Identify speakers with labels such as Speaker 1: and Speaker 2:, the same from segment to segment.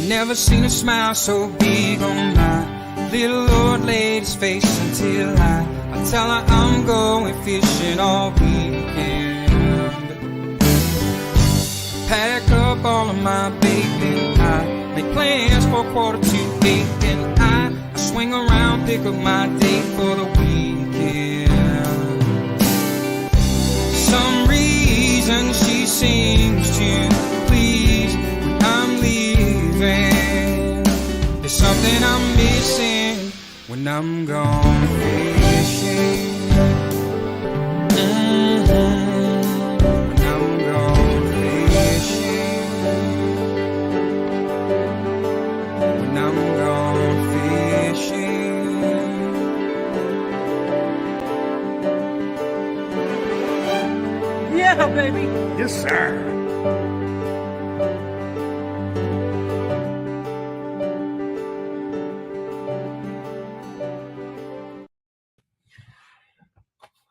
Speaker 1: Never seen a smile so big on my little old lady's face until I tell her I'm going fishing all weekend. Pack up all of my bait and I make plans for 7:45 and I swing around, pick up my date for the weekend. Some reason she seems to please when I'm leaving. There's something I'm missing when I'm gone fishing. When I'm gone fishing. When I'm gone fishing.
Speaker 2: Yeah, baby.
Speaker 3: Yes, sir.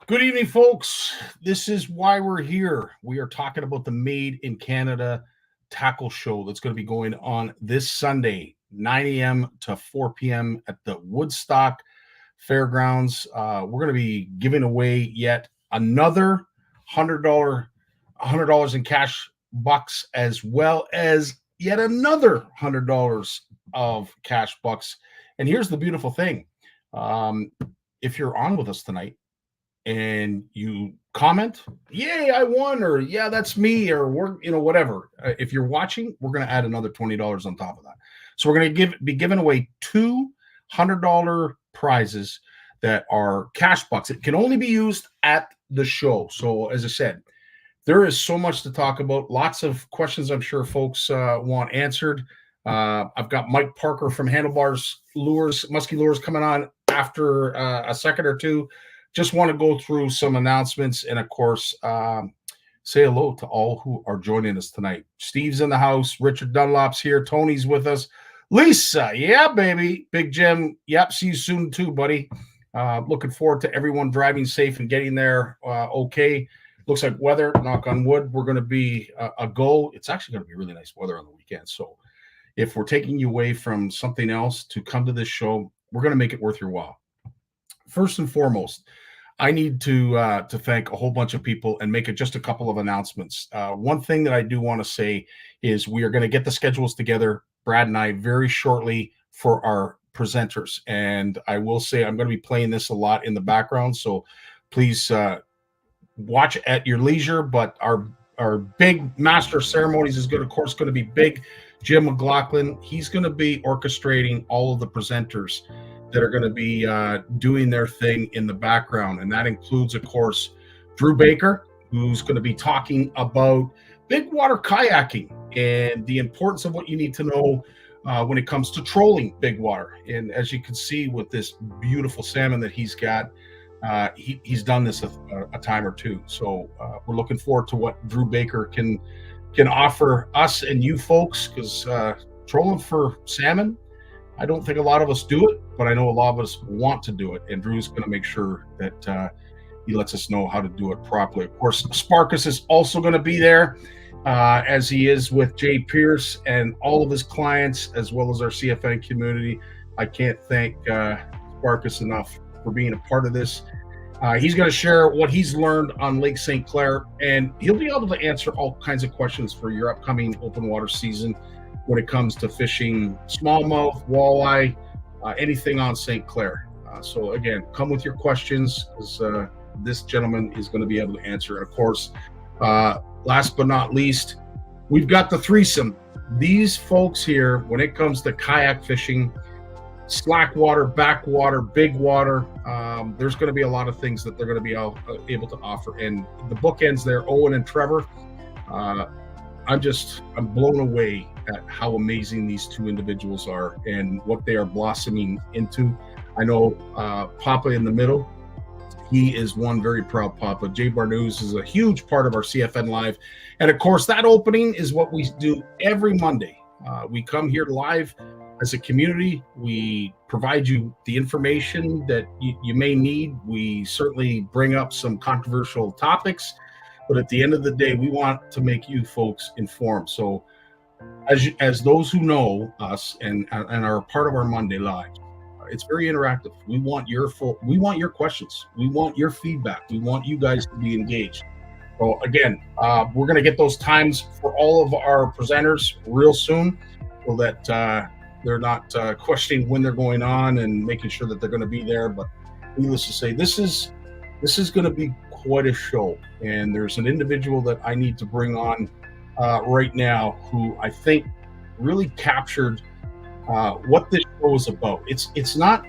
Speaker 3: Good evening, folks. This is why we're here. We are talking about the Made in Canada tackle show that's going to be going on this Sunday, 9 a.m. to 4 p.m. at the Woodstock Fairgrounds. We're going to be giving away yet another $100 in cash bucks, as well as yet another $100 of cash bucks. And here's the beautiful thing. If you're on with us tonight, and you comment, yay, I won, or yeah, that's me, or we're, whatever. If you're watching, we're going to add another $20 on top of that. So we're going to be giving away two $100 prizes that are cash bucks. It can only be used at the show. So as I said, there is so much to talk about. Lots of questions I'm sure folks want answered. I've got Mike Parker from Handlebars Lures, Muskie Lures, coming on after a second or two. Just want to go through some announcements and, of course, say hello to all who are joining us tonight. Steve's in the house. Richard Dunlop's here. Tony's with us. Lisa, yeah, baby. Big Jim, yep, see you soon too, buddy. Looking forward to everyone driving safe and getting there okay. Looks like weather, knock on wood, we're going to be a go. It's actually going to be really nice weather on the weekend. So if we're taking you away from something else to come to this show, we're going to make it worth your while. First and foremost, I need to thank a whole bunch of people and make it just a couple of announcements. One thing that I do want to say is we are going to get the schedules together, Brad and I, very shortly for our presenters. And I will say I'm going to be playing this a lot in the background, so please watch at your leisure. But our big master of ceremonies is of course going to be Big Jim McLaughlin. He's going to be orchestrating all of the presenters that are going to be doing their thing in the background. And that includes, of course, Drew Baker, who's going to be talking about big water kayaking and the importance of what you need to know when it comes to trolling big water. And as you can see with this beautiful salmon that he's got, he's done this a time or two. So we're looking forward to what Drew Baker can offer us and you folks, because trolling for salmon, I don't think a lot of us do it, but I know a lot of us want to do it. And Drew's going to make sure that he lets us know how to do it properly. Of course, Sparkus is also going to be there, as he is with Jay Pierce and all of his clients, as well as our CFN community. I can't thank Sparkus enough for being a part of this. He's going to share what he's learned on Lake St. Clair, and he'll be able to answer all kinds of questions for your upcoming open water season when it comes to fishing smallmouth, walleye, anything on St. Clair. So again, come with your questions, because this gentleman is going to be able to answer. And of course, last but not least, we've got the threesome. These folks here, when it comes to kayak fishing, slack water, backwater, big water. There's going to be a lot of things that they're going to be able to offer. And the bookends there, Owen and Trevor, I'm blown away at how amazing these two individuals are and what they are blossoming into. I know Papa in the middle, he is one very proud Papa. Jay Barnews is a huge part of our CFN Live. And of course, that opening is what we do every Monday. We come here live as a community. We provide you the information that you may need. We certainly bring up some controversial topics, but at the end of the day, we want to make you folks informed. So as those who know us and are part of our Monday Lives, it's very interactive. We want your questions. We want your feedback. We want you guys to be engaged. So again, we're going to get those times for all of our presenters real soon, so that they're not questioning when they're going on and making sure that they're going to be there. But needless to say, this is going to be quite a show. And there's an individual that I need to bring on right now who I think really captured what this show is about. It's not,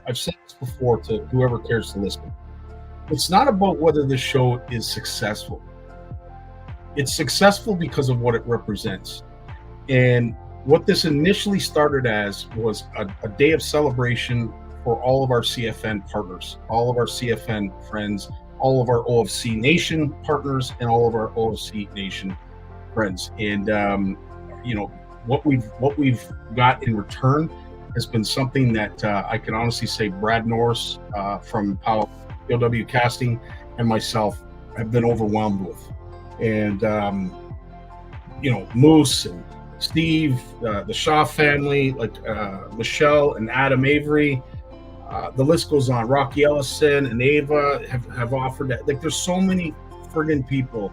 Speaker 3: I've said this before to whoever cares to listen, it's not about whether this show is successful. It's successful because of what it represents. And what this initially started as was a day of celebration for all of our CFN partners, all of our CFN friends, all of our OFC Nation partners, and all of our OFC Nation friends. And what we've got in return has been something that I can honestly say Brad Norris from POW Casting and myself have been overwhelmed with. And Moose and Steve, the Shaw family, like Michelle and Adam Avery, the list goes on. Rocky Ellison and Ava have offered that. Like, there's so many friggin' people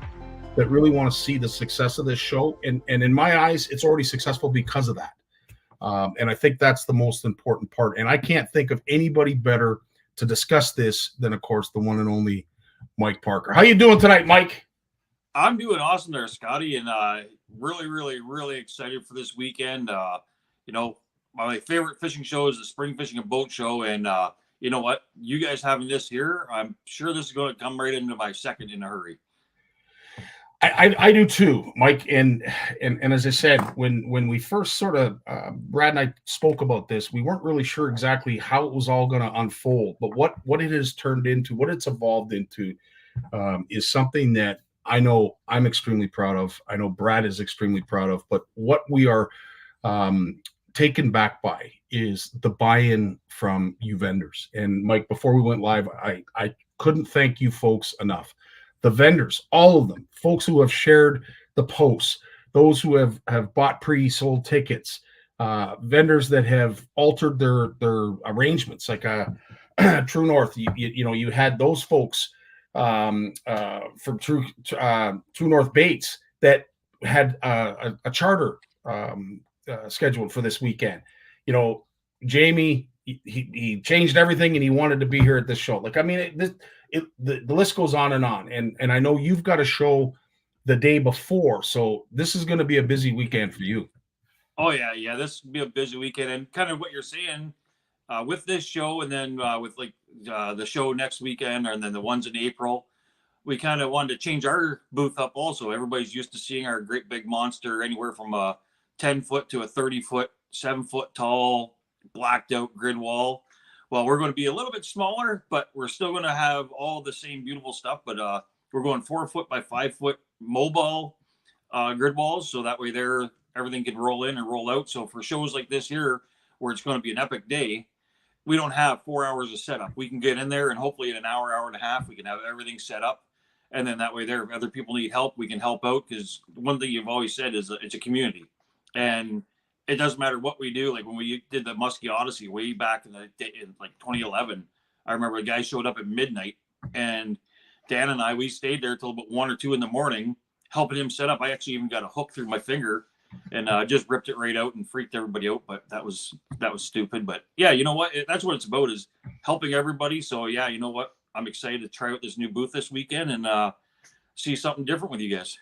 Speaker 3: that really want to see the success of this show. And in my eyes, it's already successful because of that. And I think that's the most important part. And I can't think of anybody better to discuss this than, of course, the one and only Mike Parker. How you doing tonight, Mike?
Speaker 4: I'm doing awesome there, Scotty, and really, really, really excited for this weekend. My favorite fishing show is the Spring Fishing and Boat Show, and you know what? You guys having this here, I'm sure this is going to come right into my second in a hurry.
Speaker 3: I do too, Mike. And as I said, when we first sort of Brad and I spoke about this, we weren't really sure exactly how it was all going to unfold. But what it has turned into, what it's evolved into, is something that I know I'm extremely proud of. I know Brad is extremely proud of. But what we are taken back by is the buy-in from you vendors. And Mike, before we went live, I couldn't thank you folks enough. The vendors, all of them, folks who have shared the posts, those who have bought pre-sold tickets, vendors that have altered their arrangements, like True North. You had those folks from True North Baits that had a charter scheduled for this weekend. Jamie, he changed everything and he wanted to be here at this show. Like, I mean, the list goes on. And I know you've got a show the day before, so this is going to be a busy weekend for you.
Speaker 4: Oh yeah, this will be a busy weekend, and kind of what you're saying with this show, and then with the show next weekend, and then the ones in April, we kind of wanted to change our booth up. Also, everybody's used to seeing our great big monster, anywhere from a 10-foot to a 30-foot, 7-foot tall, blacked out grid wall. Well, we're going to be a little bit smaller, but we're still going to have all the same beautiful stuff. But we're going 4-foot by 5-foot mobile grid walls, so that way everything can roll in and roll out. So for shows like this here, where it's going to be an epic day, we don't have 4 hours of setup. We can get in there, and hopefully in an hour and a half, we can have everything set up. And then that way if other people need help, we can help out. Because one thing you've always said is it's a community. And it doesn't matter what we do. Like when we did the Muskie Odyssey way back in 2011, I remember a guy showed up at midnight, and Dan and we stayed there till about 1 or 2 in the morning, helping him set up. I actually even got a hook through my finger and just ripped it right out and freaked everybody out. But that was stupid. But yeah, you know what? That's what it's about, is helping everybody. So yeah, you know what? I'm excited to try out this new booth this weekend and see something different with you guys.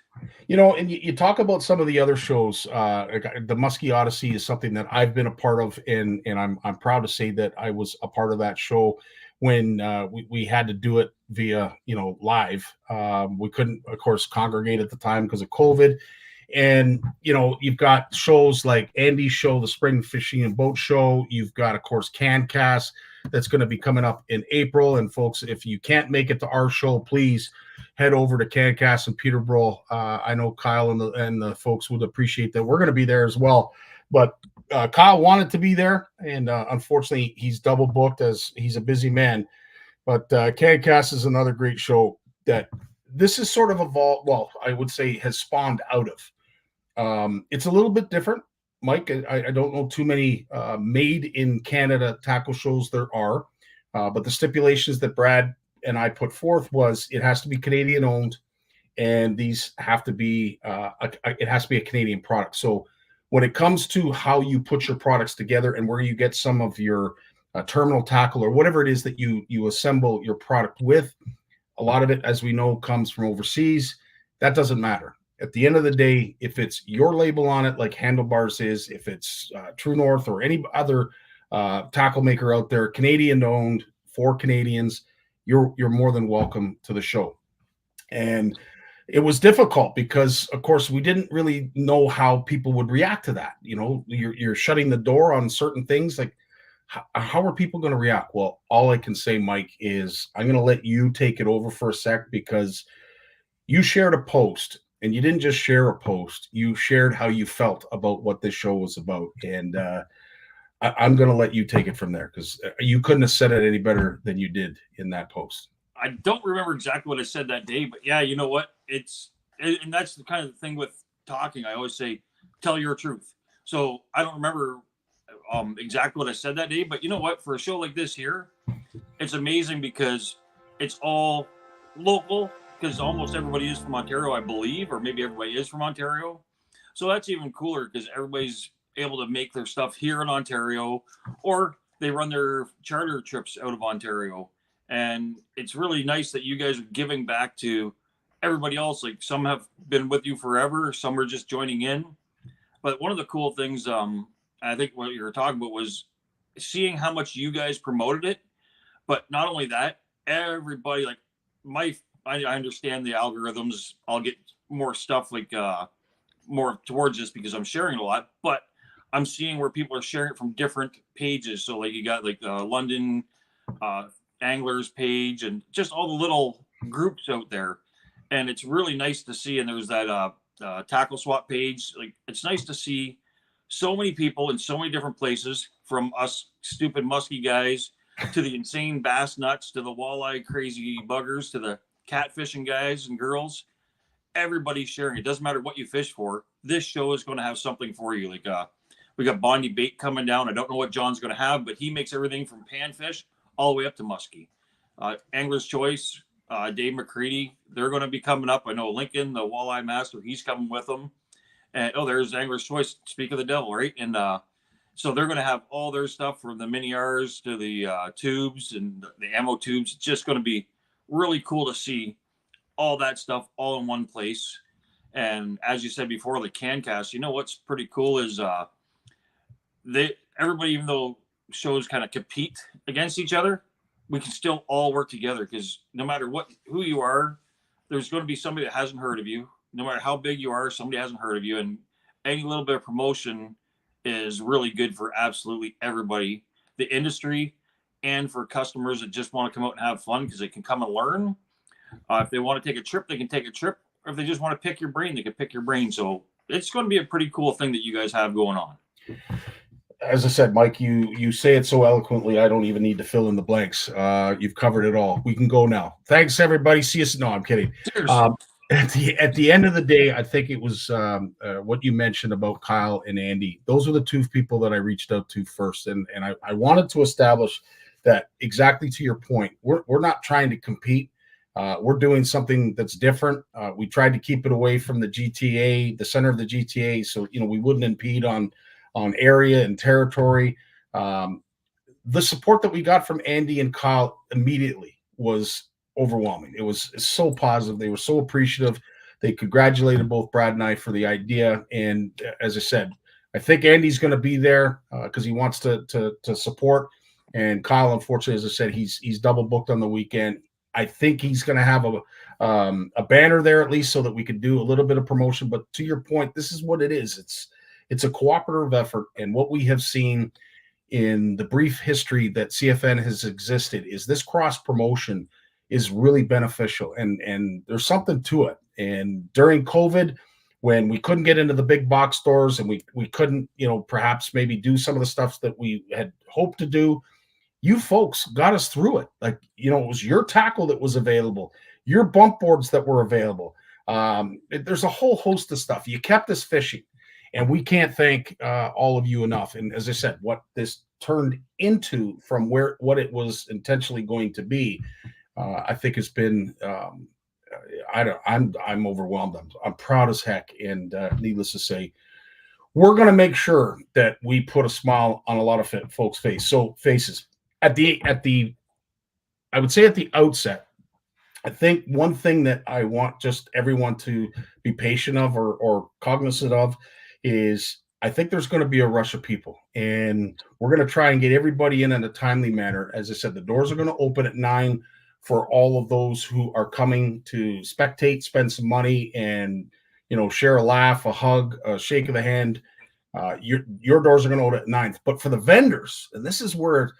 Speaker 3: And you talk about some of the other shows. The Muskie Odyssey is something that I've been a part of, and I'm proud to say that I was a part of that show when we had to do it via live. We couldn't, of course, congregate at the time because of COVID. And you've got shows like Andy's show, the Spring Fishing and Boat Show. You've got, of course, CanCast that's going to be coming up in April. And folks, if you can't make it to our show, please head over to CanCast in Peterborough. I know Kyle and the folks would appreciate that. We're going to be there as well. But Kyle wanted to be there, and unfortunately, he's double booked as he's a busy man. But CanCast is another great show that this is sort of evolved. Well, I would say has spawned out of. It's a little bit different, Mike. I don't know too many made in Canada tackle shows there are, but the stipulations that Brad and I put forth was it has to be Canadian owned, and these have to be it has to be a Canadian product. So when it comes to how you put your products together and where you get some of your terminal tackle or whatever it is that you assemble your product with, a lot of it, as we know, comes from overseas. That doesn't matter. At the end of the day, if it's your label on it, like Handlebars is, if it's True North or any other tackle maker out there, Canadian owned for Canadians, you're more than welcome to the show. And it was difficult because, of course, we didn't really know how people would react to that. You're shutting the door on certain things. Like, how are people going to react? Well, all I can say, Mike, is I'm going to let you take it over for a sec, because you shared a post, and you didn't just share a post. You shared how you felt about what this show was about. And I'm going to let you take it from there, because you couldn't have said it any better than you did in that post.
Speaker 4: I don't remember exactly what I said that day, but yeah, you know what? And that's the kind of thing with talking. I always say, tell your truth. So I don't remember exactly what I said that day, but you know what? For a show like this here, it's amazing because it's all local, because almost everybody is from Ontario, I believe, or maybe everybody is from Ontario. So that's even cooler because everybody's able to make their stuff here in Ontario, or they run their charter trips out of Ontario. And it's really nice that you guys are giving back to everybody else. Like, some have been with you forever, some are just joining in. But one of the cool things, I think what you were talking about, was seeing how much you guys promoted it. But not only that, everybody, like I understand the algorithms. I'll get more stuff like more towards this because I'm sharing a lot, but I'm seeing where people are sharing it from different pages. So like you got like the London Anglers page and just all the little groups out there. And it's really nice to see. And there's that tackle swap page. Like, it's nice to see so many people in so many different places, from us stupid musky guys to the insane bass nuts to the walleye crazy buggers to the catfishing guys and girls. Everybody's sharing. It doesn't matter what you fish for. This show is going to have something for you. Like we got Bondi Bait coming down. I don't know what John's going to have, but he makes everything from panfish all the way up to muskie. Angler's Choice, Dave McCready, they're going to be coming up. I know Lincoln, the walleye master, he's coming with them. And there's Angler's Choice, speak of the devil, right? And so they're going to have all their stuff, from the mini R's to the tubes and the ammo tubes. It's just going to be really cool to see all that stuff all in one place. And as you said before, the CanCast, you know what's pretty cool is everybody, even though shows kind of compete against each other, we can still all work together, because no matter who you are, there's going to be somebody that hasn't heard of you. No matter how big you are, somebody hasn't heard of you. And any little bit of promotion is really good for absolutely everybody, the industry, and for customers that just want to come out and have fun, because they can come and learn. If they want to take a trip, they can take a trip. Or if they just want to pick your brain, they can pick your brain. So it's going to be a pretty cool thing that you guys have going on.
Speaker 3: As I said, Mike, you say it so eloquently, I don't even need to fill in the blanks. You've covered it all. We can go now. Thanks, everybody. See you. No, I'm kidding. At the end of the day, I think it was what you mentioned about Kyle and Andy. Those were the two people that I reached out to first. And I wanted to establish that, exactly to your point, we're not trying to compete. We're doing something that's different. We tried to keep it away from the GTA, the center of the GTA, so we wouldn't impede on area and territory. The support that we got from Andy and Kyle immediately was overwhelming. It was so positive. They were so appreciative. They congratulated both Brad and I for the idea. And as I said, I think Andy's going to be there because he wants to support. And Kyle, unfortunately, as I said, he's double booked on the weekend. I think he's going to have a banner there at least so that we could do a little bit of promotion. But to your point, this is what it is. It's a cooperative effort, and what we have seen in the brief history that CFN has existed is this cross promotion is really beneficial, and there's something to it. And during COVID, when we couldn't get into the big box stores and we couldn't, perhaps maybe do some of the stuff that we had hoped to do, you folks got us through it. Like, it was your tackle that was available, your bump boards that were available. There's a whole host of stuff. You kept us fishing, and we can't thank all of you enough. And as I said, what this turned into from what it was intentionally going to be, I think has been, I'm overwhelmed. I'm proud as heck. And needless to say, we're going to make sure that we put a smile on a lot of folks' faces. I would say at the outset, I think one thing that I want just everyone to be patient of or cognizant of is I think there's going to be a rush of people, and we're going to try and get everybody in a timely manner. As I said, the doors are going to open at 9 for all of those who are coming to spectate, spend some money, and share a laugh, a hug, a shake of the hand. Your doors are going to open at 9. But for the vendors, and this is where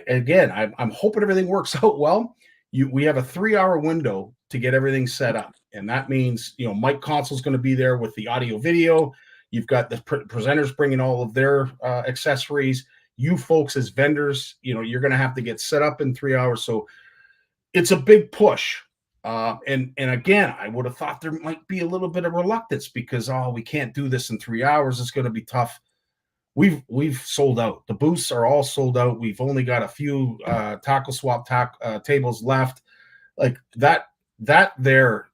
Speaker 3: I'm hoping everything works out well. We have a 3-hour window to get everything set up, and that means Mike Consul's going to be there with the audio video. You've got the presenters bringing all of their accessories. You folks as vendors, you're going to have to get set up in 3 hours. So it's a big push. And again, I would have thought there might be a little bit of reluctance because, we can't do this in 3 hours. It's going to be tough. We've sold out. The booths are all sold out. We've only got a few tackle swap tables left. Like that there.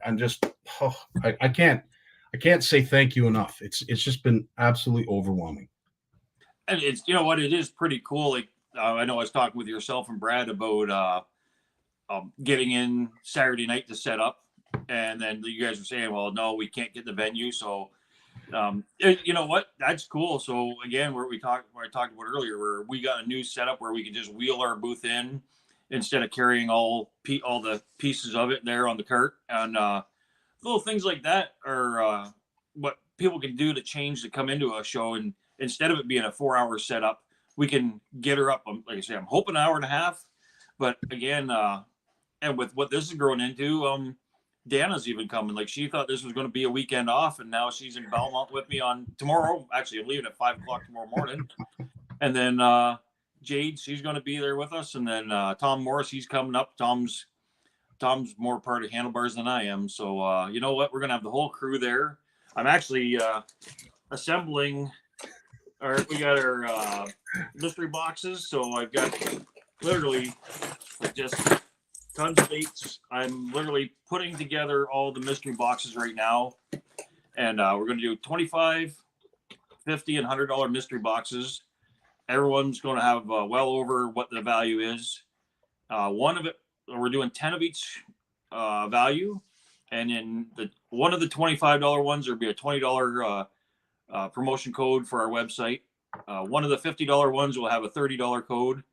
Speaker 3: I'm just, I can't say thank you enough. It's just been absolutely overwhelming.
Speaker 4: And it's, it is pretty cool. Like, I know I was talking with yourself and Brad about getting in Saturday night to set up. And then you guys were saying, well, no, we can't get the venue. So, you know what? That's cool. So again, where I talked about earlier, where we got a new setup where we can just wheel our booth in instead of carrying all the pieces of it there on the cart. And little things like that are what people can do to come into a show. And instead of it being a 4-hour setup, we can get her up. Like I say, I'm hoping an hour and a half, but again, and with what this is growing into, Dana's even coming. Like, she thought this was going to be a weekend off, and now she's in Belmont with me on tomorrow. Actually, I'm leaving at 5:00 tomorrow morning. And then Jade, she's going to be there with us. And then Tom Morris, he's coming up. Tom's more part of Handlebars than I am. So you know what? We're going to have the whole crew there. I'm actually assembling. We got our mystery boxes. So I've got literally just tons of baits. I'm literally putting together all the mystery boxes right now. And we're going to do 25, 50, and $100 mystery boxes. Everyone's going to have well over what the value is. One of it, we're doing 10 of each value. And in one of the $25 ones, there'll be a $20 promotion code for our website. One of the $50 ones will have a $30 code.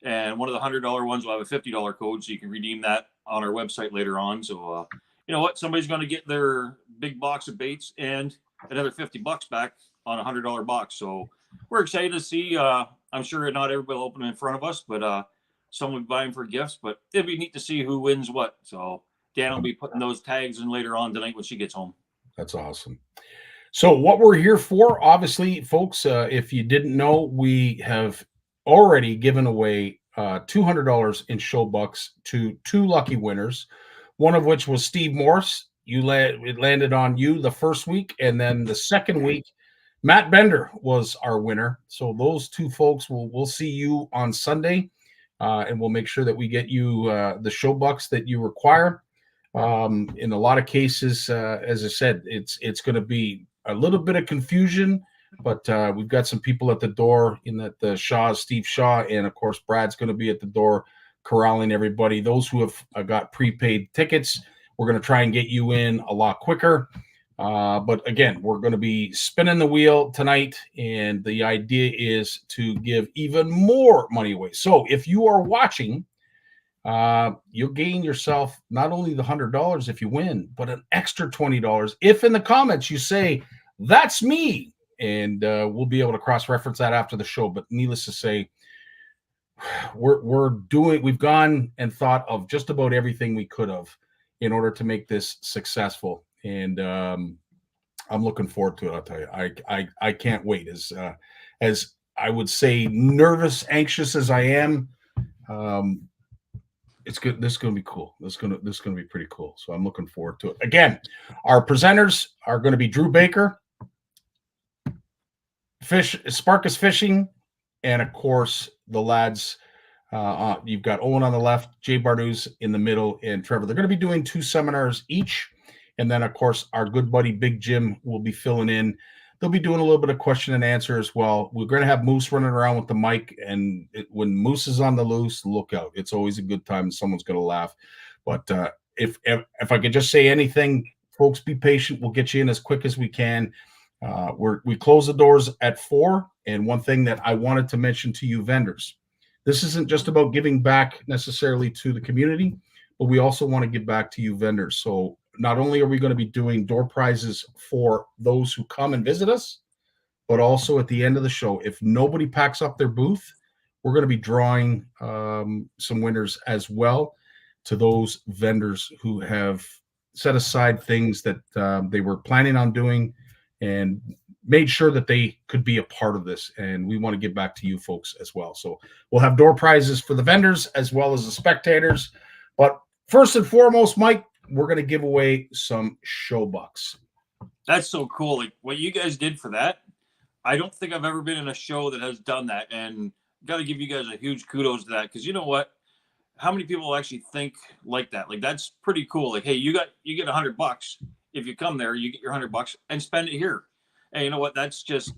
Speaker 4: And one of the $100 ones will have a $50 code, so you can redeem that on our website later on. So, you know what? Somebody's going to get their big box of baits and another $50 back on a $100 box. So we're excited to see. I'm sure not everybody will open them in front of us, but some will buy them for gifts. But it'd be neat to see who wins what. So Dan will be putting those tags in later on tonight when she gets home.
Speaker 3: That's awesome. So what we're here for, obviously, folks, if you didn't know, we have already given away $200 in show bucks to 2 lucky winners, one of which was Steve Morse. It landed on you the first week, and then the second week, Matt Bender was our winner. So those 2 folks, we'll see you on Sunday, and we'll make sure that we get you the show bucks that you require. In a lot of cases, as I said, it's going to be a little bit of confusion. But we've got some people at the door in that Steve Shaw, and of course Brad's going to be at the door. corralling everybody. Those who have got prepaid tickets, we're going to try and get you in a lot quicker. But again, we're going to be spinning the wheel tonight, and the idea is to give even more money away. So if you are watching, you'll gain yourself not only the $100 if you win, but an extra $20 if in the comments you say, "That's me," and we'll be able to cross-reference that after the show. But needless to say, we've gone and thought of just about everything we could have in order to make this successful. And I'm looking forward to it. I'll tell you, I can't wait. As I would say, nervous, anxious as I am, it's good. This is going to be cool. This is going to be pretty cool. So I'm looking forward to it. Again, our presenters are going to be Drew Baker, Sparkus Fishing, and of course the lads. You've got Owen on the left, Jay Barnews in the middle, and Trevor. They're going to be doing 2 seminars each. And then, of course, our good buddy Big Jim will be filling in. They'll be doing a little bit of question and answer as well. We're going to have Moose running around with the mic. And when Moose is on the loose, look out. It's always a good time. Someone's going to laugh. But if I could just say anything, folks, be patient. We'll get you in as quick as we can. We close the doors at 4. And one thing that I wanted to mention to you vendors, this isn't just about giving back necessarily to the community, but we also want to give back to you vendors. So not only are we going to be doing door prizes for those who come and visit us, but also at the end of the show, if nobody packs up their booth, we're going to be drawing some winners as well to those vendors who have set aside things that they were planning on doing and made sure that they could be a part of this. And we want to give back to you folks as well. So we'll have door prizes for the vendors as well as the spectators. But first and foremost, Mike, we're going to give away some show bucks.
Speaker 4: That's so cool. Like what you guys did for that. I don't think I've ever been in a show that has done that. And got to give you guys a huge kudos to that. Because you know what? How many people actually think like that? Like, that's pretty cool. Like, hey, you get $100. If you come there, you get your $100 and spend it here. And you know what? That's just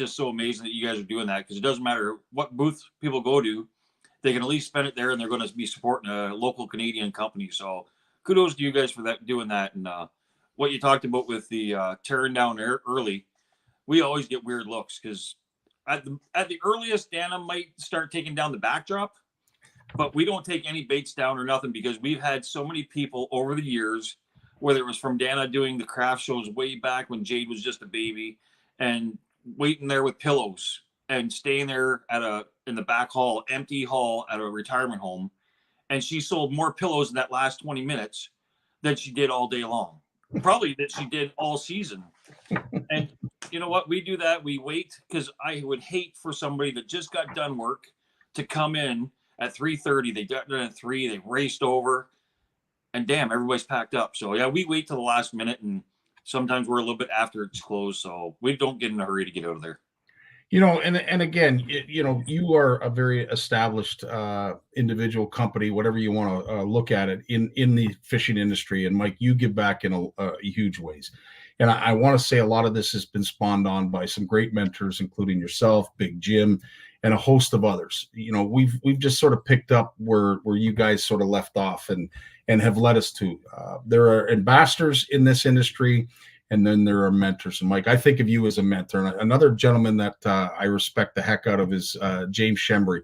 Speaker 4: so amazing that you guys are doing that. Because it doesn't matter what booth people go to, they can at least spend it there, and they're going to be supporting a local Canadian company. So kudos to you guys for that, doing that. And what you talked about with the tearing down early, we always get weird looks because at the earliest, Dana might start taking down the backdrop, but we don't take any baits down or nothing because we've had so many people over the years, whether it was from Dana doing the craft shows way back when Jade was just a baby and waiting there with pillows and staying there in the back hall, empty hall at a retirement home. And she sold more pillows in that last 20 minutes than she did all day long. Probably that she did all season. And you know what? We do that. We wait because I would hate for somebody that just got done work to come in at 3:30. They got done at 3. They raced over. And damn, everybody's packed up. So, yeah, we wait till the last minute. And sometimes we're a little bit after it's closed. So we don't get in a hurry to get out of there.
Speaker 3: You know, and again, you are a very established individual company, whatever you want to look at it in the fishing industry. And Mike, you give back in a huge ways. And I want to say a lot of this has been spawned on by some great mentors, including yourself, Big Jim, and a host of others. You know, we've just sort of picked up where you guys sort of left off and have led us to. There are ambassadors in this industry. And then there are mentors. And Mike, I think of you as a mentor. And another gentleman that I respect the heck out of is James Shembry.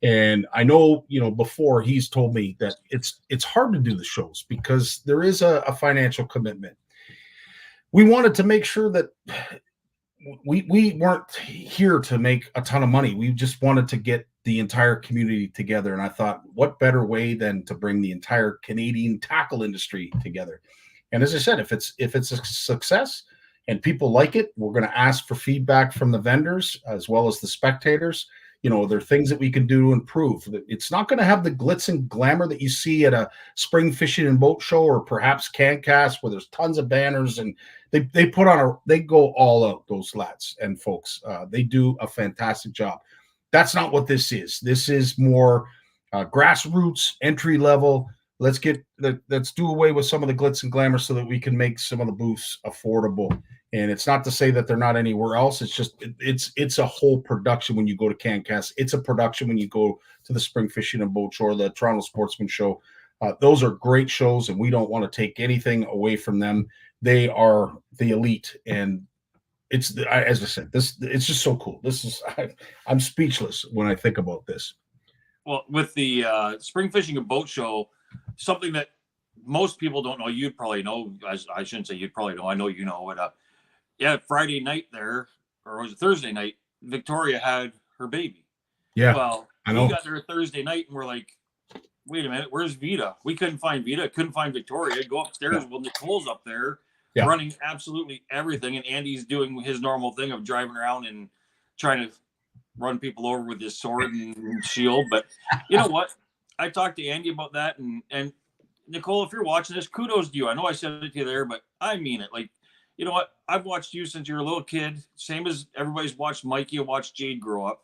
Speaker 3: And I know, before he's told me that it's hard to do the shows because there is a financial commitment. We wanted to make sure that we weren't here to make a ton of money. We just wanted to get the entire community together. And I thought, what better way than to bring the entire Canadian tackle industry together? And as I said, if it's a success and people like it, we're going to ask for feedback from the vendors as well as the spectators. There are things that we can do to improve. It's not going to have the glitz and glamour that you see at a spring fishing and boat show or perhaps CanCast where there's tons of banners and they go all out, those lads and folks. They do a fantastic job. That's not what this is. This is more grassroots, entry level. let's do away with some of the glitz and glamour so that we can make some of the booths affordable. And it's not to say that they're not anywhere else. It's just it's a whole production when you go to CanCast. It's a production when you go to the Spring Fishing and Boat Show or the Toronto Sportsman Show. Those are great shows, and we don't want to take anything away from them. They are the elite, and it's as I said, it's just so cool. I'm speechless when I think about this.
Speaker 4: Well, with the Spring Fishing and Boat Show, something that most people don't know, you'd probably know. I shouldn't say you'd probably know. I know you know it. Yeah, Friday night there, or was it Thursday night? Victoria had her baby.
Speaker 3: Yeah,
Speaker 4: well,
Speaker 3: I know.
Speaker 4: We got there Thursday night, and we're like, wait a minute, where's Vita? We couldn't find Vita, couldn't find Victoria. Go upstairs. Well, Nicole's up there running absolutely everything, and Andy's doing his normal thing of driving around and trying to run people over with his sword and shield. But you know what? I talked to Andy about that, and Nicole, if you're watching this, kudos to you. I know I said it to you there, but I mean it. Like, you know what? I've watched you since you're a little kid, same as everybody's watched Mikey and watched Jade grow up.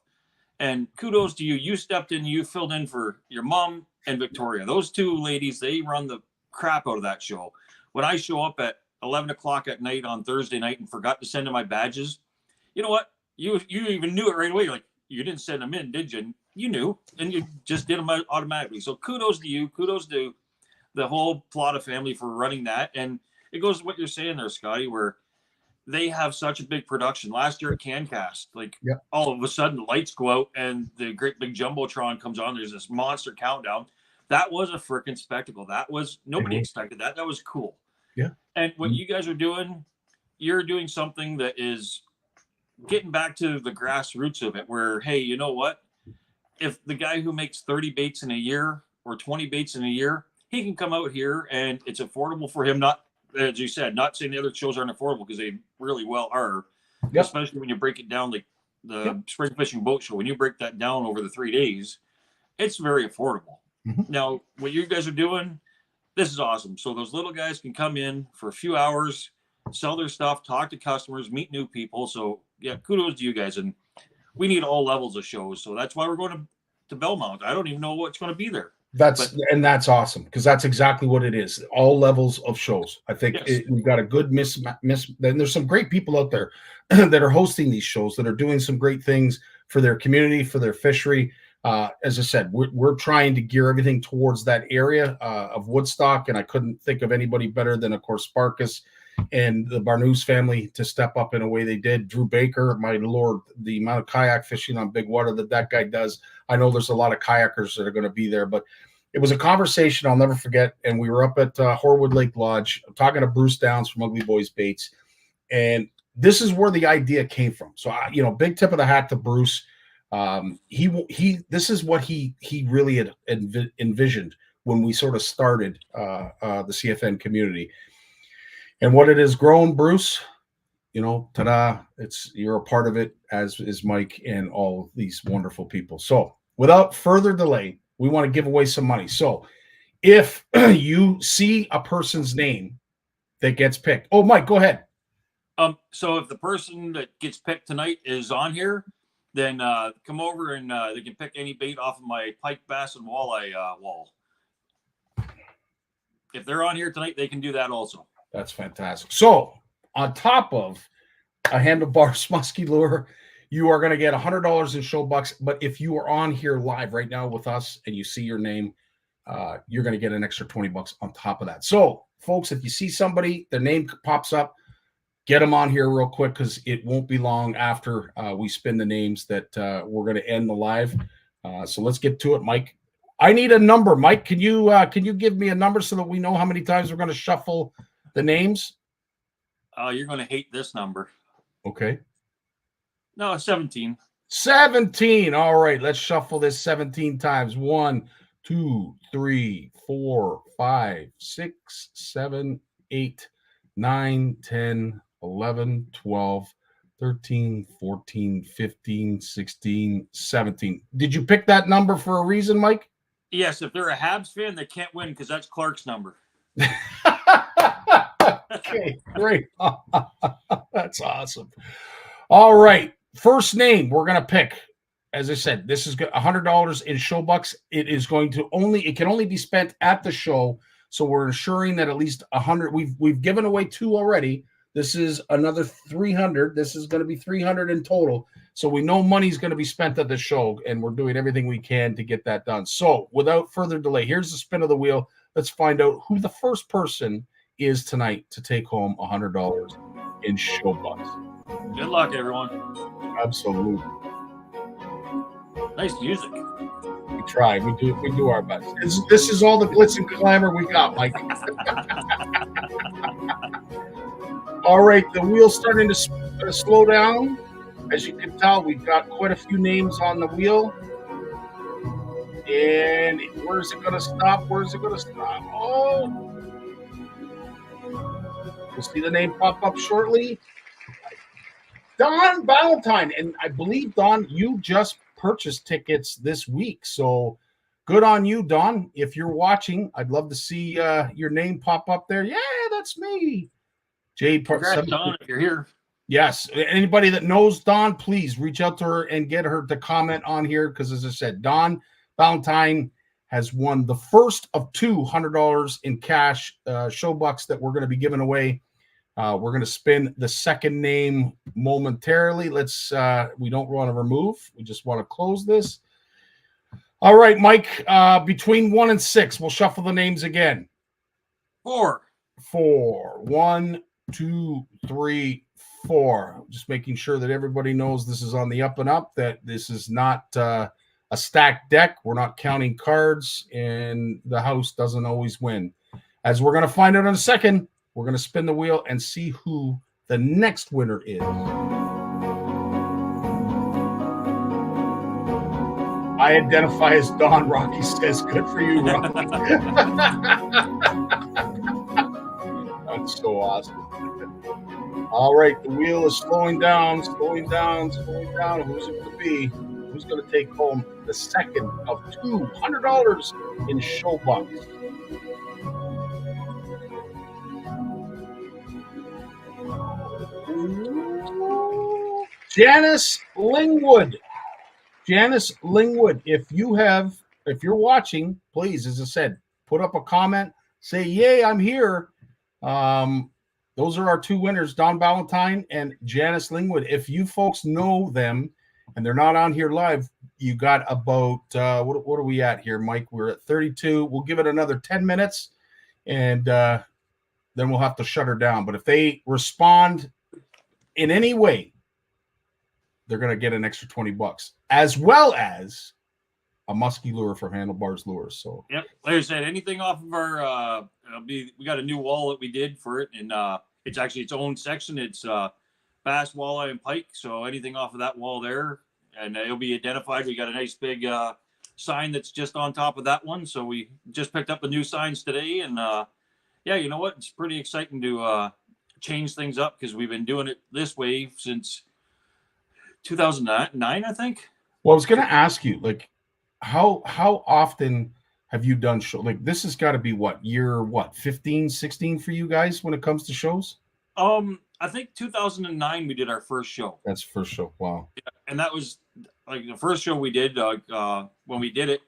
Speaker 4: And kudos to you. You stepped in, you filled in for your mom and Victoria. Those two ladies, they run the crap out of that show. When I show up at 11 o'clock at night on Thursday night and forgot to send in my badges, you know what? You even knew it right away. Like, you didn't send them in, did you? You knew, and you just did them automatically. So kudos to you. Kudos to the whole Plata family for running that. And it goes to what you're saying there, Scotty, where they have such a big production. Last year at CanCast, all of a sudden the lights go out and the great big Jumbotron comes on. There's this monster countdown. That was a freaking spectacle. That was, nobody expected that. That was cool.
Speaker 3: Yeah.
Speaker 4: And what you guys are doing, you're doing something that is getting back to the grassroots of it, where, hey, you know what? If the guy who makes 30 baits in a year or 20 baits in a year, he can come out here and it's affordable for him. Not, as you said, not saying the other shows aren't affordable, because they really well are, especially when you break it down, like the Spring Fishing Boat Show. When you break that down over the 3 days, it's very affordable. Now, what you guys are doing, this is awesome. So those little guys can come in for a few hours, sell their stuff, talk to customers, meet new people. So yeah, kudos to you guys. And we need all levels of shows. So that's why we're going to Belmont. I don't even know what's going to be there.
Speaker 3: That's awesome, because that's exactly what it is. All levels of shows. I think we've got a good then there's some great people out there that are hosting these shows, that are doing some great things for their community, for their fishery. As I said, we're trying to gear everything towards that area of Woodstock, and I couldn't think of anybody better than, of course, Sparkus and the Barnews family to step up in a way they did. Drew Baker, my lord, the amount of kayak fishing on big water that guy does. I know there's a lot of kayakers that are going to be there, but it was a conversation I'll never forget. And we were up at Horwood Lake Lodge talking to Bruce Downs from Ugly Boys Baits, and this is where the idea came from. So, big tip of the hat to Bruce. This is what he really had envisioned when we sort of started the CFN community, and what it has grown, Bruce. Ta-da! You're a part of it, as is Mike and all these wonderful people. So, without further delay, we want to give away some money. So, if you see a person's name that gets picked, Mike, go ahead.
Speaker 4: So if the person that gets picked tonight is on here, then come over and they can pick any bait off of my pike, bass, and walleye wall. If they're on here tonight, they can do that also.
Speaker 3: That's fantastic. So on top of a handlebar musky lure, you are going to get $100 in show bucks. But if you are on here live right now with us and you see your name, you're going to get an extra $20 on top of that. So folks, if you see somebody, their name pops up, get them on here real quick, because it won't be long after we spin the names that we're going to end the live. So let's get to it, Mike. I need a number, Mike. Can you give me a number so that we know how many times we're going to shuffle the names?
Speaker 4: You're going to hate this number.
Speaker 3: Okay.
Speaker 4: No, 17.
Speaker 3: 17. All right, let's shuffle this 17 times. 1, 2, 3, 4, 5, 6, 7, 8, 9, 10, 11, 12, 13, 14, 15, 16, 17. Did you pick that number for a reason, Mike?
Speaker 4: Yes, if they're a Habs fan, they can't win because that's Clark's number.
Speaker 3: Okay, great. That's awesome. All right. First name we're going to pick as I said, this is $100 in show bucks. It can only be spent at the show. So we're ensuring that at least 100. We've given away 2 already. This is another 300. This is going to be 300 in total. So we know money's going to be spent at the show, and we're doing everything we can to get that done. So without further delay, here's the spin of the wheel. Let's find out who the first person is tonight to take home $100 in show bucks.
Speaker 4: Good luck, everyone.
Speaker 3: Absolutely.
Speaker 4: Nice music.
Speaker 3: We try. We do our best. This is all the glitz and glamour we got, Mike. All right, the wheel's starting to slow down. As you can tell, we've got quite a few names on the wheel. And where's it going to stop? Oh. We'll see the name pop up shortly. Don Valentine. And I believe, Don, you just purchased tickets this week. So good on you, Don. If you're watching, I'd love to see your name pop up there. Yeah, that's me.
Speaker 4: Congrats, Don, if you're here.
Speaker 3: Yes. Anybody that knows Dawn, please reach out to her and get her to comment on here. Because as I said, Dawn Valentine has won the first of $200 in cash show bucks that we're going to be giving away. We're going to spin the second name momentarily. We don't want to remove. We just want to close this. All right, Mike, between 1 and 6, we'll shuffle the names again.
Speaker 4: 4.
Speaker 3: 1, 2, 3, 4. Just making sure that everybody knows this is on the up and up, that this is not a stacked deck. We're not counting cards, and the house doesn't always win. As we're going to find out in a second, we're going to spin the wheel and see who the next winner is. I identify as Don. Rocky says, good for you, Rocky. That's so awesome. All right, the wheel is slowing down. Who's it going to be? Who's going to take home the second of $200 in show bucks? Janice Lingwood. Janice Lingwood, if you're watching, please, as I said, put up a comment, say, yay, I'm here. Those are our 2 winners, Don Valentine and Janice Lingwood. If you folks know them and they're not on here live, you got about, what are we at here, Mike? We're at 32. We'll give it another 10 minutes, and then we'll have to shut her down. But if they respond in any way, they're going to get an extra $20, as well as a musky lure from Handlebars Lures. So,
Speaker 4: yep, like I said, anything off of our, we got a new wall that we did for it, and it's actually its own section. It's bass, walleye, and pike. So anything off of that wall there, and it'll be identified. We got a nice big sign that's just on top of that one. So we just picked up the new signs today, and yeah, you know what? It's pretty exciting to change things up, because we've been doing it this way since 2009, I think.
Speaker 3: Well, I was going to ask you, like, how often have you done show? Like, this has got to be year 15, 16 for you guys when it comes to shows?
Speaker 4: I think 2009 we did our first show.
Speaker 3: That's first show. Wow.
Speaker 4: Yeah, and that was like the first show we did. When we did it,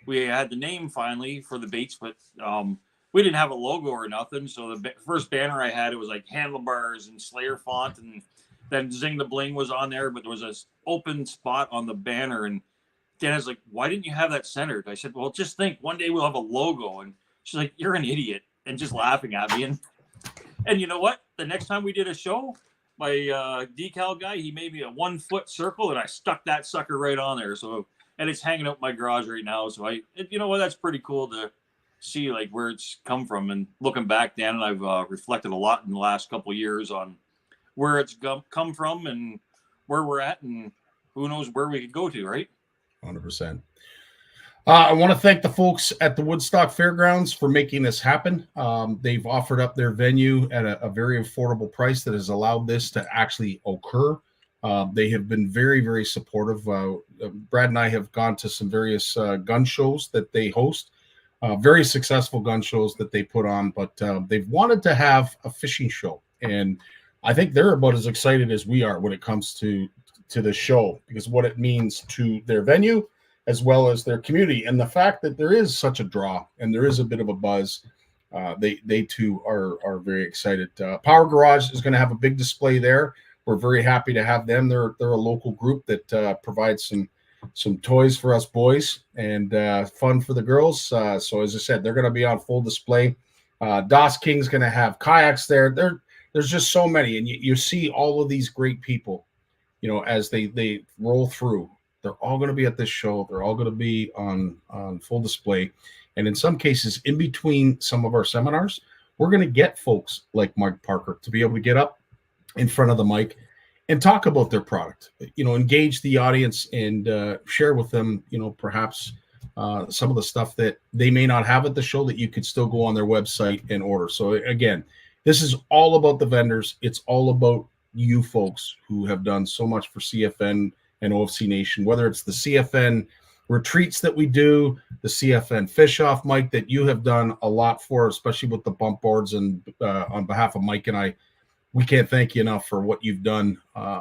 Speaker 4: we had the name finally for the baits, but we didn't have a logo or nothing. So the first banner I had, it was like Handlebars and Slayer font, and then Zing the Bling was on there, but there was this open spot on the banner. And Dana's like, why didn't you have that centered? I said, well, just think one day we'll have a logo. And she's like, you're an idiot, and just laughing at me. And you know what? The next time we did a show, my decal guy, he made me a 1-foot circle, and I stuck that sucker right on there. So, and it's hanging out in my garage right now. So you know what? That's pretty cool to see, like, where it's come from. And looking back, Dan and I've reflected a lot in the last couple of years on where it's come from and where we're at, and who knows where we could go to, right?
Speaker 3: 100%. I want to thank the folks at the Woodstock Fairgrounds for making this happen. They've offered up their venue at a very affordable price that has allowed this to actually occur. They have been very, very supportive. Brad and I have gone to some various gun shows that they host, very successful gun shows that they put on, but they've wanted to have a fishing show. And I think they're about as excited as we are when it comes to to the show, because what it means to their venue as well as their community, and the fact that there is such a draw and there is a bit of a buzz. They too are very excited. Power Garage is going to have a big display there. We're very happy to have them. They're a local group that provides some toys for us boys and fun for the girls. So as I said, they're going to be on full display. Das King's going to have kayaks there. There's just so many, and you see all of these great people, as they roll through. They're all going to be at this show. They're all going to be on full display. And in some cases, in between some of our seminars, we're going to get folks like Mike Parker to be able to get up in front of the mic and talk about their product, engage the audience and share with them, perhaps some of the stuff that they may not have at the show that you could still go on their website and order. So again, this is all about the vendors. It's all about you folks who have done so much for CFN and OFC Nation, whether it's the CFN retreats that we do, the CFN fish off, Mike, that you have done a lot for, especially with the bump boards. And on behalf of Mike and I, we can't thank you enough for what you've done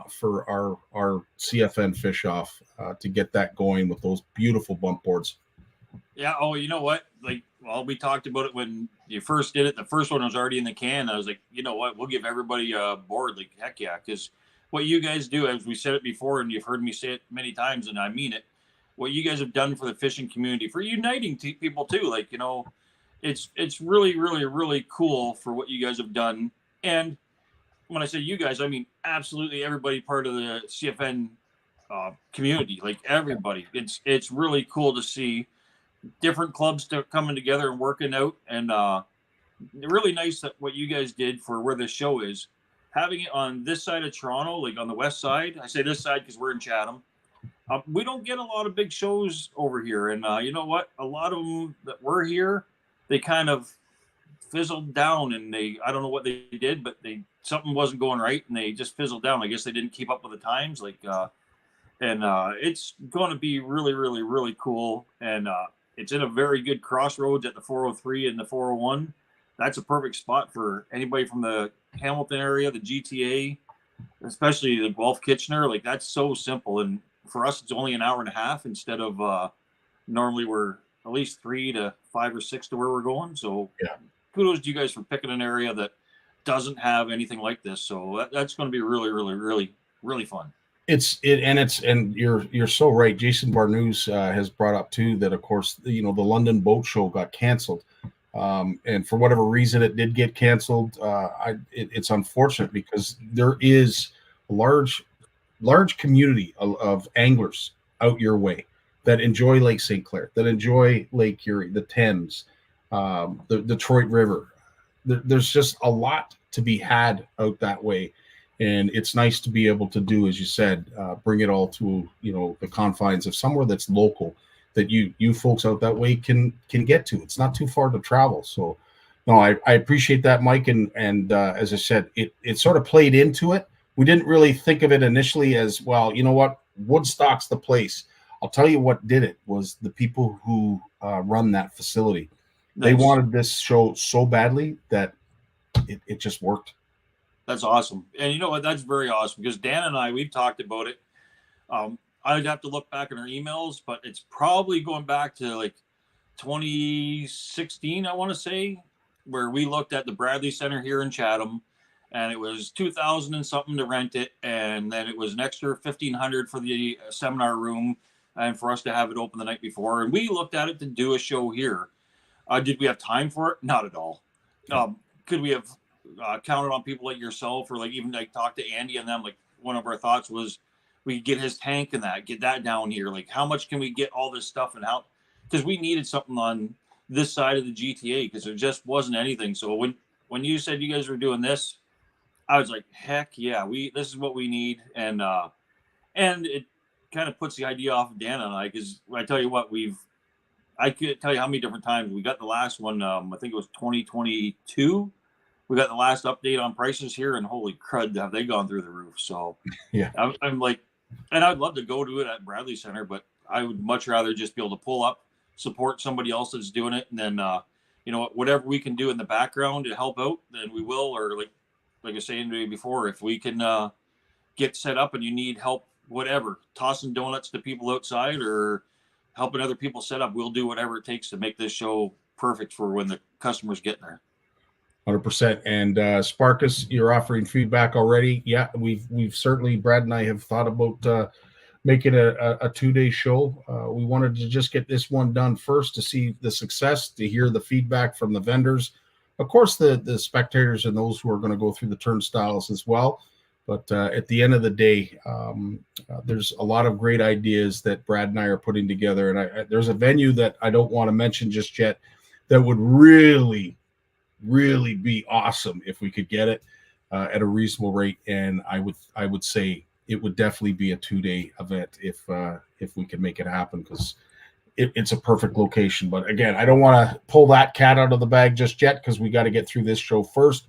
Speaker 3: for our CFN fish off to get that going with those beautiful bump boards.
Speaker 4: Yeah. Oh, you know what? We talked about it when you first did it. The first one was already in the can. I was like, you know what? We'll give everybody a board. Like, heck yeah. Because what you guys do, as we said it before, and you've heard me say it many times, and I mean it, what you guys have done for the fishing community, for uniting people too. It's really, really, really cool for what you guys have done. And when I say you guys, I mean absolutely everybody part of the CFN community, like everybody. It's really cool to see different clubs coming together and working out, and really nice that what you guys did for where the show is, having it on this side of Toronto, like on the west side. I say this side because we're in Chatham. We don't get a lot of big shows over here, and you know what? A lot of them that were here, they kind of fizzled down, and I don't know what they did, but something wasn't going right, and they just fizzled down. I guess they didn't keep up with the times, and it's going to be really, really, really cool, and it's in a very good crossroads at the 403 and the 401. That's a perfect spot for anybody from the Hamilton area, the GTA, especially the Guelph Kitchener. Like, that's so simple, and for us, it's only an hour and a half instead of normally we're at least 3 to 5 or 6 to where we're going. So
Speaker 3: yeah,
Speaker 4: kudos to you guys for picking an area that doesn't have anything like this. So that's going to be really, really, really, really fun.
Speaker 3: And you're so right. Jason Barnews has brought up too that, of course, the London Boat Show got canceled. And for whatever reason it did get canceled. It's unfortunate because there is a large community of anglers out your way that enjoy Lake St. Clair, that enjoy Lake Erie, the Thames, the Detroit River. There's just a lot to be had out that way. And it's nice to be able to do, as you said, bring it all to, the confines of somewhere that's local that you folks out that way can get to. It's not too far to travel. So no, I appreciate that, Mike. And as I said, it sort of played into it. We didn't really think of it initially as, well, you know what, Woodstock's the place. I'll tell you what did it was the people who run that facility. Nice. They wanted this show so badly that it just worked.
Speaker 4: That's awesome. And you know what? That's very awesome because Dan and I, we've talked about it. I'd have to look back in our emails, but it's probably going back to like 2016, I want to say, where we looked at the Bradley Center here in Chatham, and it was $2,000 and something to rent it. And then it was an extra $1,500 for the seminar room and for us to have it open the night before. And we looked at it to do a show here. Did we have time for it? Not at all. Could we have counted on people like yourself or like even like talk to Andy and them? Like one of our thoughts was we could get his tank and get that down here. Like how much can we get all this stuff and how, because we needed something on this side of the GTA because there just wasn't anything. So when you said you guys were doing this, I was like, heck yeah, this is what we need. And it kind of puts the idea off of Dan and I, because I tell you what, I could tell you how many different times we got the last one. I think it was 2022. We got the last update on prices here, and holy crud, have they gone through the roof? So
Speaker 3: yeah,
Speaker 4: I'm like, and I'd love to go to it at Bradley Center, but I would much rather just be able to pull up, support somebody else that's doing it, and then whatever we can do in the background to help out, then we will. Or like I was saying to you before, if we can get set up and you need help whatever, tossing donuts to people outside or helping other people set up. We'll do whatever it takes to make this show perfect for when the customers get there.
Speaker 3: 100%. And Sparkus, you're offering feedback already. Yeah, we've certainly, Brad and I have thought about making a 2-day show. We wanted to just get this one done first to see the success, to hear the feedback from the vendors, of course, the spectators and those who are going to go through the turnstiles as well. But at the end of the day, there's a lot of great ideas that Brad and I are putting together. And there's a venue that I don't want to mention just yet that would really be awesome if we could get it at a reasonable rate. And I would say it would definitely be a 2-day event if we can make it happen, because it's a perfect location. But again, I don't want to pull that cat out of the bag just yet, because we got to get through this show first.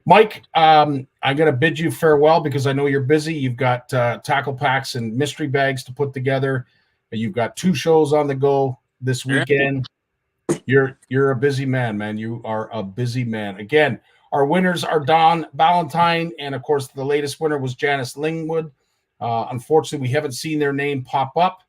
Speaker 3: Mike, I'm going to bid you farewell because I know you're busy. You've got tackle packs and mystery bags to put together. You've got 2 shows on the go this weekend. You're a busy man. You are a busy man. Again, our winners are Don Valentine, and of course, the latest winner was Janice Lingwood. Unfortunately, we haven't seen their name pop up,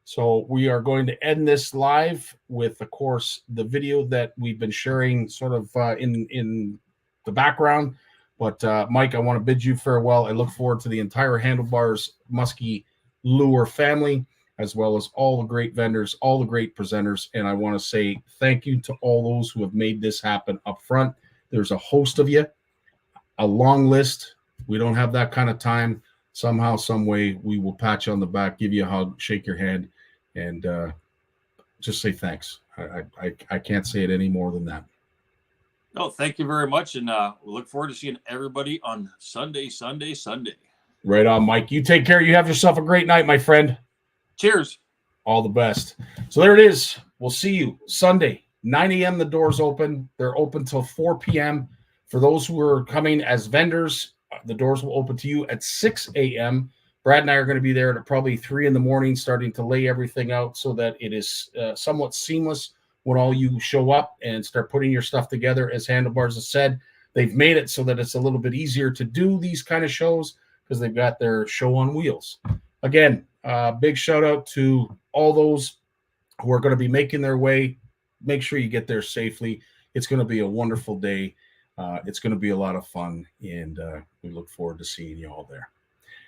Speaker 3: so we are going to end this live with, of course, the video that we've been sharing sort of in the background. But Mike, I want to bid you farewell. I look forward to the entire Handlebars Muskie Lure family, as well as all the great vendors, all the great presenters. And I want to say thank you to all those who have made this happen up front. There's a host of you, a long list. We don't have that kind of time. Somehow, some way, we will pat you on the back, give you a hug, shake your hand, and just say thanks. I can't say it any more than that.
Speaker 4: No, thank you very much. And we look forward to seeing everybody on Sunday.
Speaker 3: Right on, Mike. You take care. You have yourself a great night, my friend.
Speaker 4: Cheers.
Speaker 3: All the best. So there it is. We'll see you Sunday, 9 a.m. The doors open. They're open till 4 p.m. For those who are coming as vendors, the doors will open to you at 6 a.m. Brad and I are going to be there at probably 3 in the morning, starting to lay everything out so that it is somewhat seamless when all you show up and start putting your stuff together. As Handlebars has said, they've made it so that it's a little bit easier to do these kind of shows because they've got their show on wheels. Again, big shout out to all those who are going to be making their way. Make sure you get there safely. It's going to be a wonderful day. It's going to be a lot of fun, and we look forward to seeing you all there.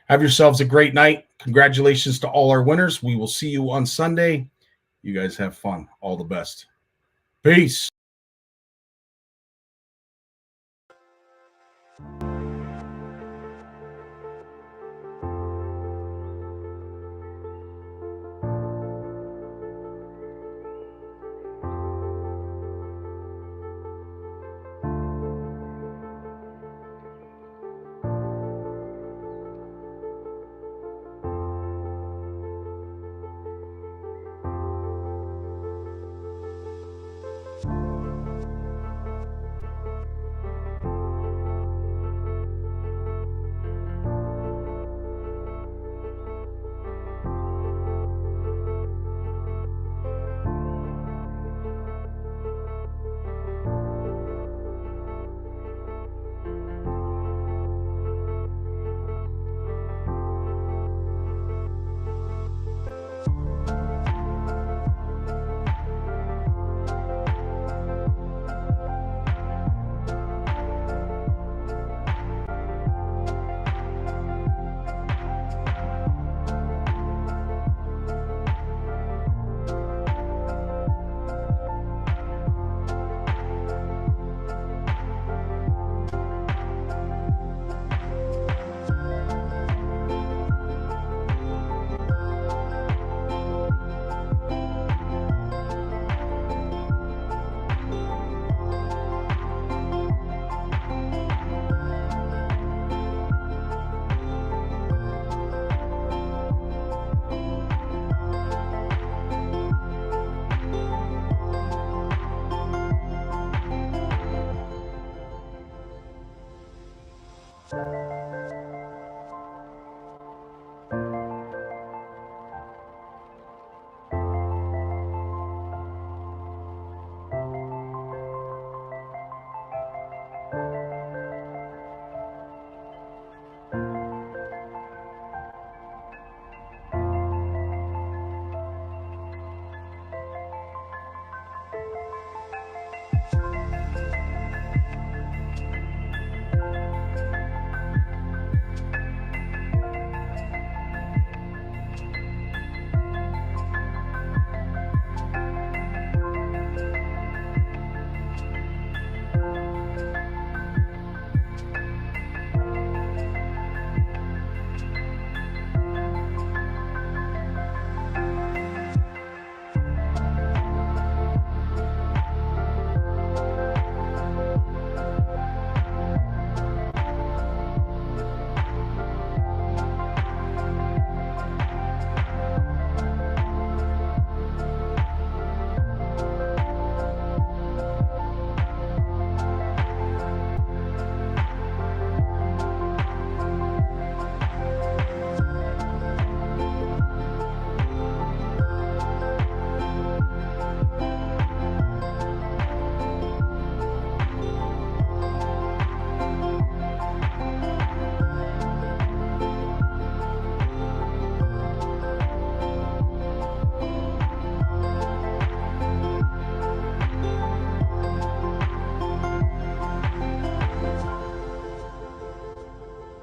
Speaker 3: Have yourselves a great night. Congratulations to all our winners. We will see you on Sunday. You guys have fun. All the best. Peace.